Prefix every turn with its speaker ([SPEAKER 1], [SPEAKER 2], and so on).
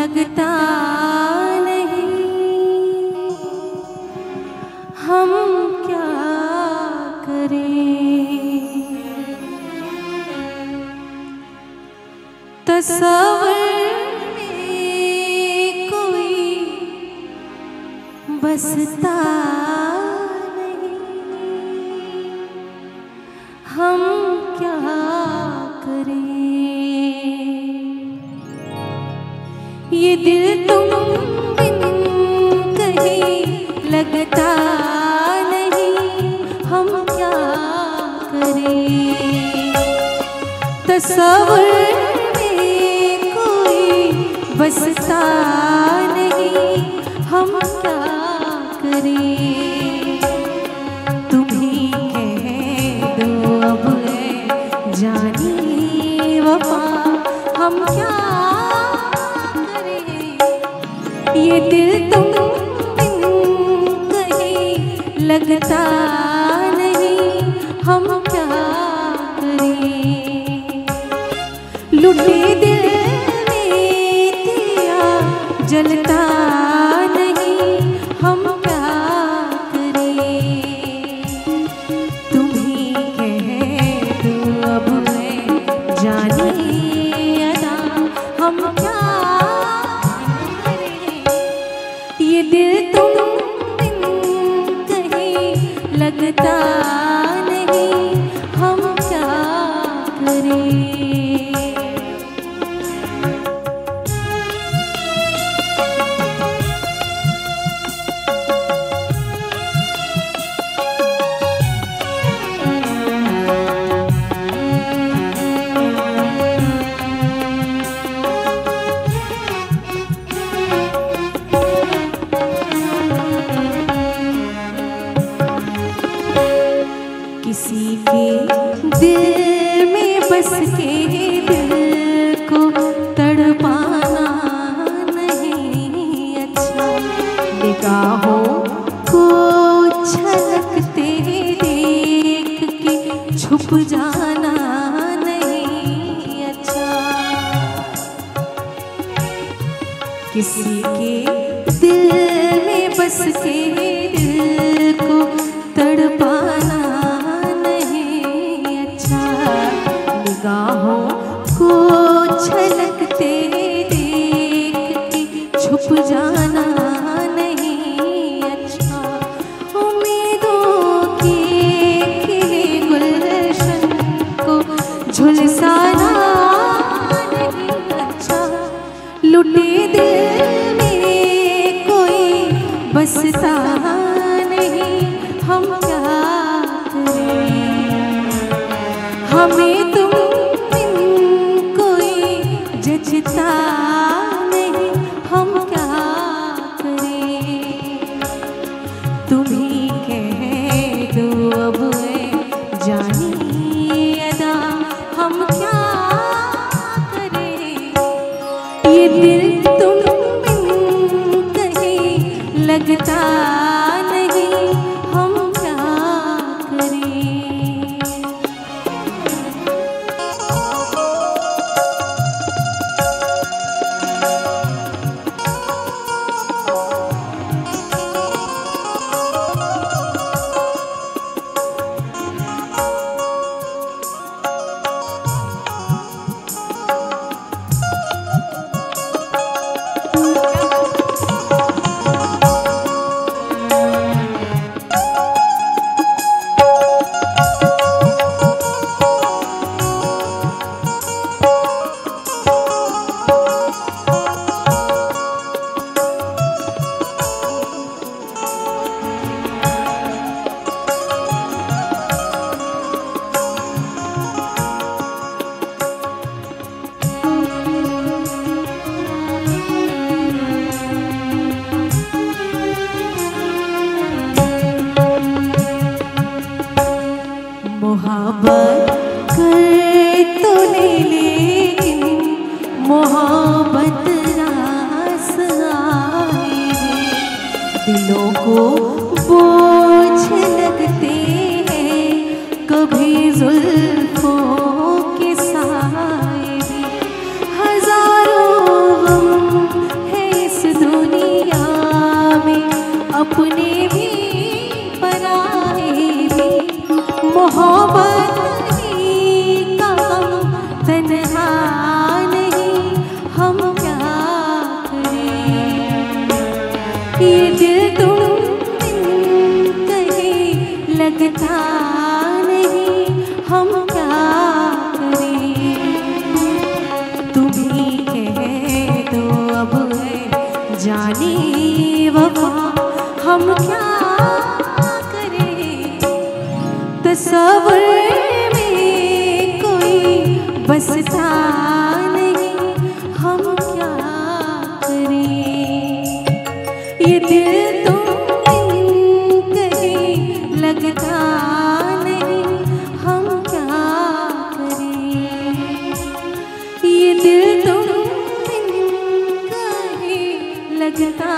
[SPEAKER 1] लगता नहीं, हम क्या करें। तस्वीर में कोई बसता नहीं, हम क्या करें। ये दिल तुम बिन कहे लगता नहीं, हम क्या करें। तस्वीर में कोई बसता नहीं, हम क्या करें। तुम ही कह दो अब है जानी वफा, हम क्या करें। ये दिल तुम बिन कहे लगता नहीं, हम क्या करें। लुटे दिल में दिया जलता नहीं, हम क्या करें। तुम ही कह दो अब मैं जानी अदा, हम क्या करें। ये दिल तुम बिन कहे लगता नहीं, हम क्या करें। किसी के दिल में बस के दिल को तड़पाना नहीं अच्छा। निगाहों को छलकते देख के छुप जाना नहीं अच्छा। किसी के दिल में बस के दिल को तड़पाना निगाहों को छलकते देख के छुप जाना नहीं अच्छा। उम्मीदों के खिले गुलशन को झुलसाना नहीं अच्छा। लुटे दिल में कोई बसता नहीं, हम क्या करें। हमें तुम बिन कोई जचता नहीं, हम क्या करें। तुम ही कह दो अब है जानी अदा, हम क्या करें। ये दिल तुम बिन कहे लगता नहीं, हम क्या करें। मोहब्बत कर तो ले लेकिन मोहब्बत रास आए हैं। दिलों को बोझ लगते हैं कभी जुल्फों के साए भी। हजारों गम तस्वर में कोई बसता नहीं, हम क्या करें। ये दिल तो कहीं लगता नहीं, हम क्या करें। ये दिल तो कहीं लगता